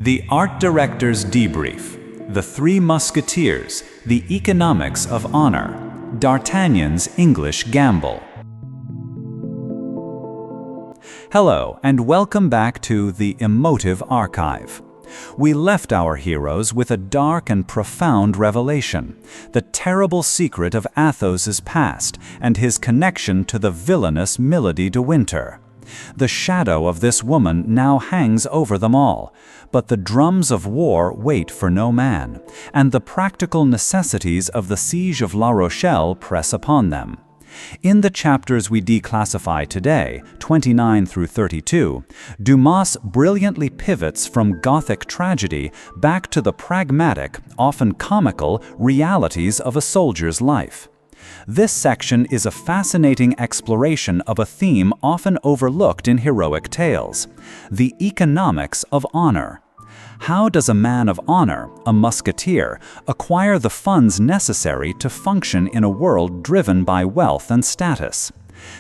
The art director's debrief, the Three Musketeers, the economics of honor, D'Artagnan's English gamble. Hello, and welcome back to the Emotive archive. We left our heroes with a dark and profound revelation, the terrible secret of Athos's past and his connection to the villainous Milady de Winter. The shadow of this woman now hangs over them all, but the drums of war wait for no man, and the practical necessities of the siege of La Rochelle press upon them. In the chapters we declassify today, 29 through 32, Dumas brilliantly pivots from Gothic tragedy back to the pragmatic, often comical, realities of a soldier's life. This section is a fascinating exploration of a theme often overlooked in heroic tales: the economics of honor. How does a man of honor, a musketeer, acquire the funds necessary to function in a world driven by wealth and status?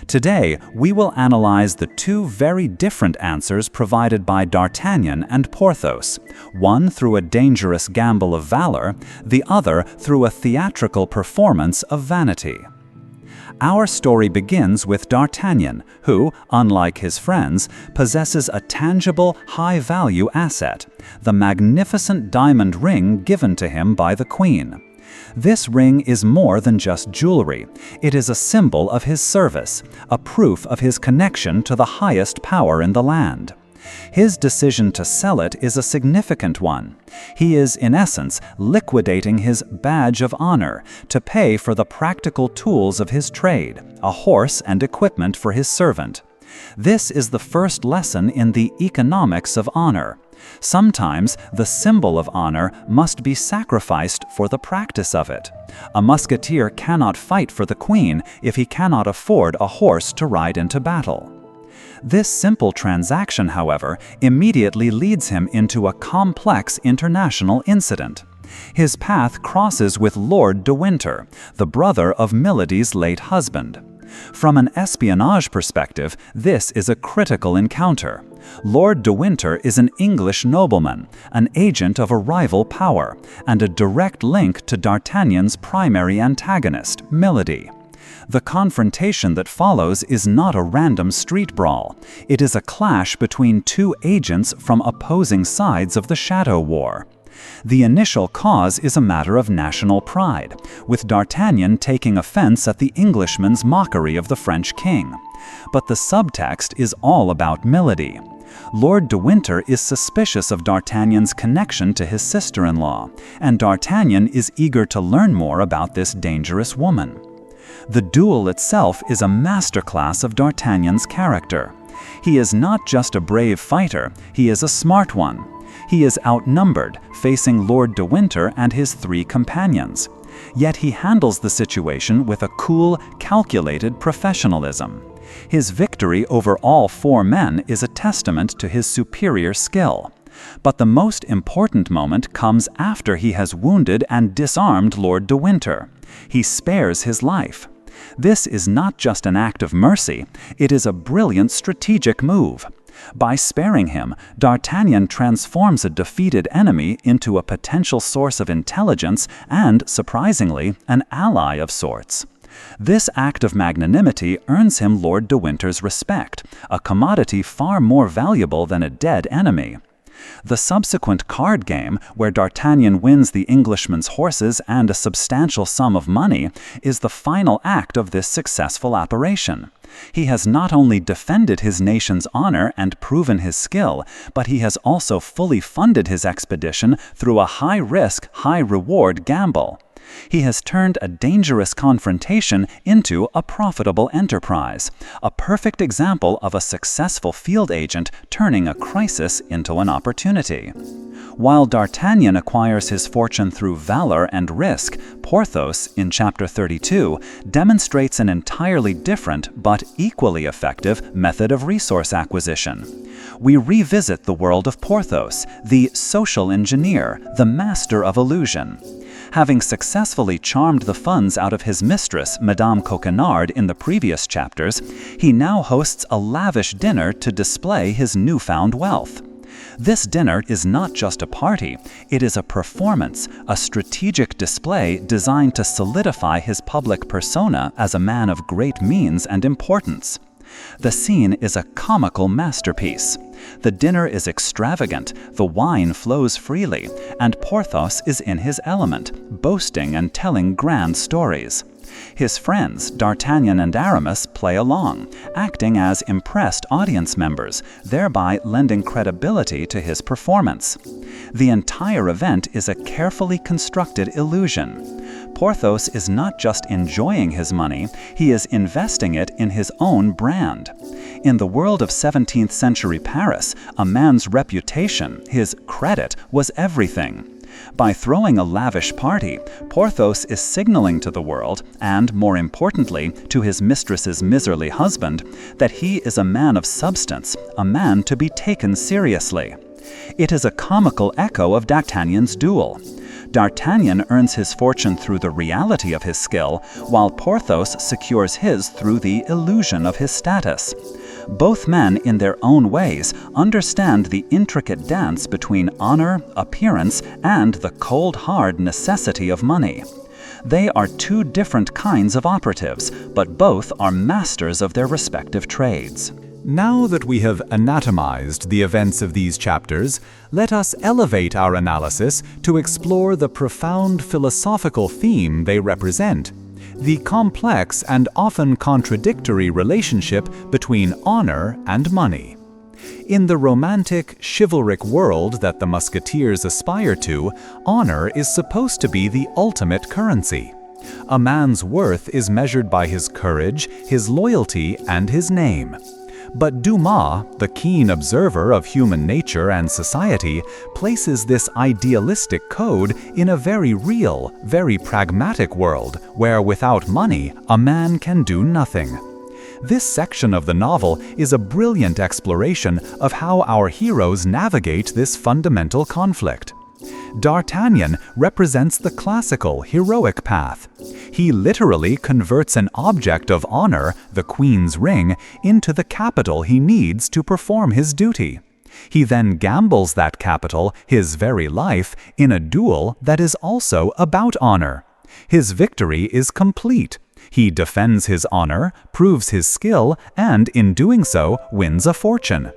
Today, we will analyze the two very different answers provided by D'Artagnan and Porthos, one through a dangerous gamble of valor, the other through a theatrical performance of vanity. Our story begins with D'Artagnan, who, unlike his friends, possesses a tangible, high-value asset, the magnificent diamond ring given to him by the Queen. This ring is more than just jewelry. It is a symbol of his service, a proof of his connection to the highest power in the land. His decision to sell it is a significant one. He is, in essence, liquidating his badge of honor to pay for the practical tools of his trade, a horse and equipment for his servant. This is the first lesson in the economics of honor. Sometimes the symbol of honor must be sacrificed for the practice of it. A musketeer cannot fight for the Queen if he cannot afford a horse to ride into battle. This simple transaction, however, immediately leads him into a complex international incident. His path crosses with Lord de Winter, the brother of Milady's late husband. From an espionage perspective, this is a critical encounter. Lord de Winter is an English nobleman, an agent of a rival power, and a direct link to D'Artagnan's primary antagonist, Milady. The confrontation that follows is not a random street brawl. It is a clash between two agents from opposing sides of the Shadow War. The initial cause is a matter of national pride, with D'Artagnan taking offense at the Englishman's mockery of the French king. But the subtext is all about Milady. Lord de Winter is suspicious of D'Artagnan's connection to his sister-in-law, and D'Artagnan is eager to learn more about this dangerous woman. The duel itself is a masterclass of D'Artagnan's character. He is not just a brave fighter, he is a smart one. He is outnumbered, facing Lord de Winter and his three companions. Yet he handles the situation with a cool, calculated professionalism. His victory over all four men is a testament to his superior skill. But the most important moment comes after he has wounded and disarmed Lord de Winter. He spares his life. This is not just an act of mercy, it is a brilliant strategic move. By sparing him, D'Artagnan transforms a defeated enemy into a potential source of intelligence and, surprisingly, an ally of sorts. This act of magnanimity earns him Lord de Winter's respect, a commodity far more valuable than a dead enemy. The subsequent card game, where D'Artagnan wins the Englishman's horses and a substantial sum of money, is the final act of this successful operation. He has not only defended his nation's honor and proven his skill, but he has also fully funded his expedition through a high-risk, high-reward gamble. He has turned a dangerous confrontation into a profitable enterprise, a perfect example of a successful field agent turning a crisis into an opportunity. While D'Artagnan acquires his fortune through valor and risk, Porthos, in chapter 32, demonstrates an entirely different but equally effective method of resource acquisition. We revisit the world of Porthos, the social engineer, the master of illusion. Having successfully charmed the funds out of his mistress, Madame Coquenard, in the previous chapters, he now hosts a lavish dinner to display his newfound wealth. This dinner is not just a party, it is a performance, a strategic display designed to solidify his public persona as a man of great means and importance. The scene is a comical masterpiece. The dinner is extravagant, the wine flows freely, and Porthos is in his element, boasting and telling grand stories. His friends, D'Artagnan and Aramis, play along, acting as impressed audience members, thereby lending credibility to his performance. The entire event is a carefully constructed illusion. Porthos is not just enjoying his money, he is investing it in his own brand. In the world of 17th century Paris, a man's reputation, his credit, was everything. By throwing a lavish party, Porthos is signaling to the world, and more importantly, to his mistress's miserly husband, that he is a man of substance, a man to be taken seriously. It is a comical echo of D'Artagnan's duel. D'Artagnan earns his fortune through the reality of his skill, while Porthos secures his through the illusion of his status. Both men, in their own ways, understand the intricate dance between honor, appearance, and the cold, hard necessity of money. They are two different kinds of operatives, but both are masters of their respective trades. Now that we have anatomized the events of these chapters, let us elevate our analysis to explore the profound philosophical theme they represent: the complex and often contradictory relationship between honor and money. In the romantic, chivalric world that the musketeers aspire to, honor is supposed to be the ultimate currency. A man's worth is measured by his courage, his loyalty, and his name. But Dumas, the keen observer of human nature and society, places this idealistic code in a very real, very pragmatic world where without money, a man can do nothing. This section of the novel is a brilliant exploration of how our heroes navigate this fundamental conflict. D'Artagnan represents the classical, heroic path. He literally converts an object of honor, the Queen's ring, into the capital he needs to perform his duty. He then gambles that capital, his very life, in a duel that is also about honor. His victory is complete. He defends his honor, proves his skill, and in doing so, wins a fortune.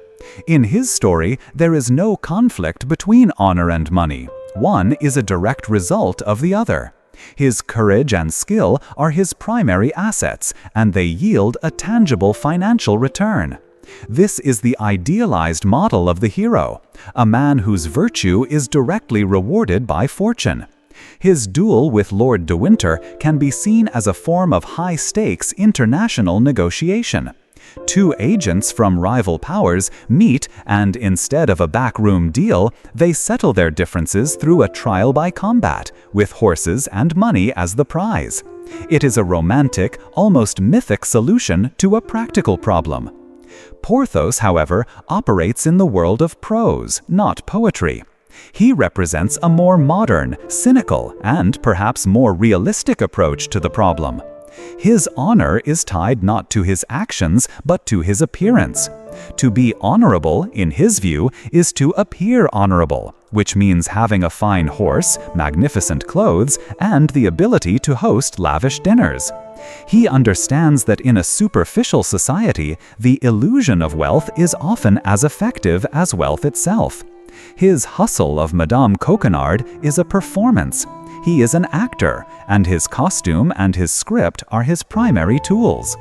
In his story, there is no conflict between honor and money. One is a direct result of the other. His courage and skill are his primary assets, and they yield a tangible financial return. This is the idealized model of the hero, a man whose virtue is directly rewarded by fortune. His duel with Lord de Winter can be seen as a form of high-stakes international negotiation. Two agents from rival powers meet, and instead of a backroom deal, they settle their differences through a trial by combat, with horses and money as the prize. It is a romantic, almost mythic solution to a practical problem. Porthos, however, operates in the world of prose, not poetry. He represents a more modern, cynical, and perhaps more realistic approach to the problem. His honor is tied not to his actions, but to his appearance. To be honorable, in his view, is to appear honorable, which means having a fine horse, magnificent clothes, and the ability to host lavish dinners. He understands that in a superficial society, the illusion of wealth is often as effective as wealth itself. His hustle of Madame Coquenard is a performance. He is an actor, and his costume and his script are his primary tools.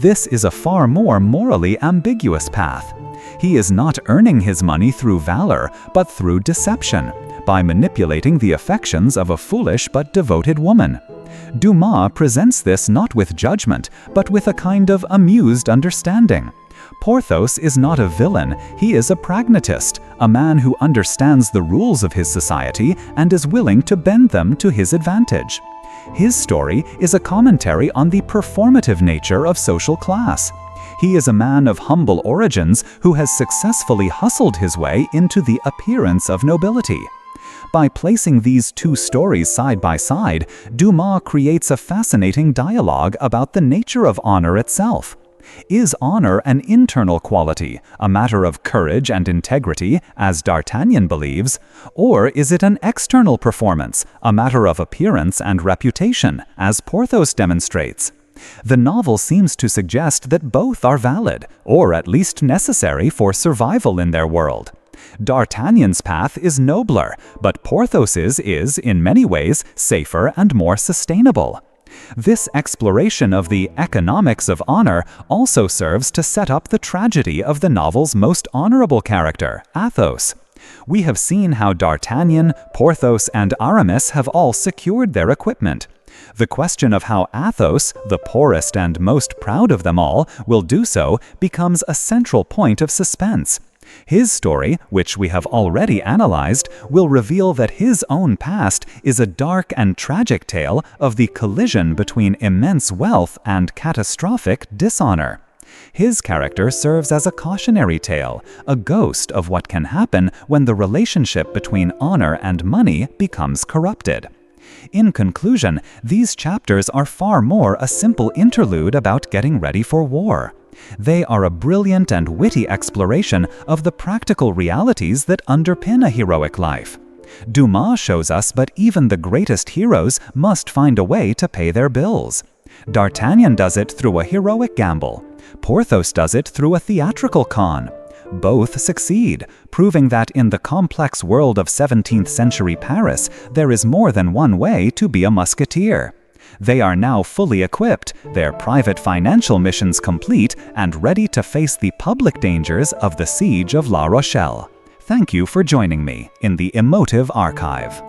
This is a far more morally ambiguous path. He is not earning his money through valor, but through deception, by manipulating the affections of a foolish but devoted woman. Dumas presents this not with judgment, but with a kind of amused understanding. Porthos is not a villain, he is a pragmatist, a man who understands the rules of his society and is willing to bend them to his advantage. His story is a commentary on the performative nature of social class. He is a man of humble origins who has successfully hustled his way into the appearance of nobility. By placing these two stories side by side, Dumas creates a fascinating dialogue about the nature of honor itself. Is honor an internal quality, a matter of courage and integrity, as D'Artagnan believes, or is it an external performance, a matter of appearance and reputation, as Porthos demonstrates? The novel seems to suggest that both are valid, or at least necessary for survival in their world. D'Artagnan's path is nobler, but Porthos's is, in many ways, safer and more sustainable. This exploration of the economics of honor also serves to set up the tragedy of the novel's most honorable character, Athos. We have seen how D'Artagnan, Porthos, and Aramis have all secured their equipment. The question of how Athos, the poorest and most proud of them all, will do so becomes a central point of suspense. His story, which we have already analyzed, will reveal that his own past is a dark and tragic tale of the collision between immense wealth and catastrophic dishonor. His character serves as a cautionary tale, a ghost of what can happen when the relationship between honor and money becomes corrupted. In conclusion, these chapters are far more a simple interlude about getting ready for war. They are a brilliant and witty exploration of the practical realities that underpin a heroic life. Dumas shows us but even the greatest heroes must find a way to pay their bills. D'Artagnan does it through a heroic gamble. Porthos does it through a theatrical con. Both succeed, proving that in the complex world of 17th century Paris, there is more than one way to be a musketeer. They are now fully equipped, their private financial missions complete, and ready to face the public dangers of the siege of La Rochelle. Thank you for joining me in the Emotive Archive.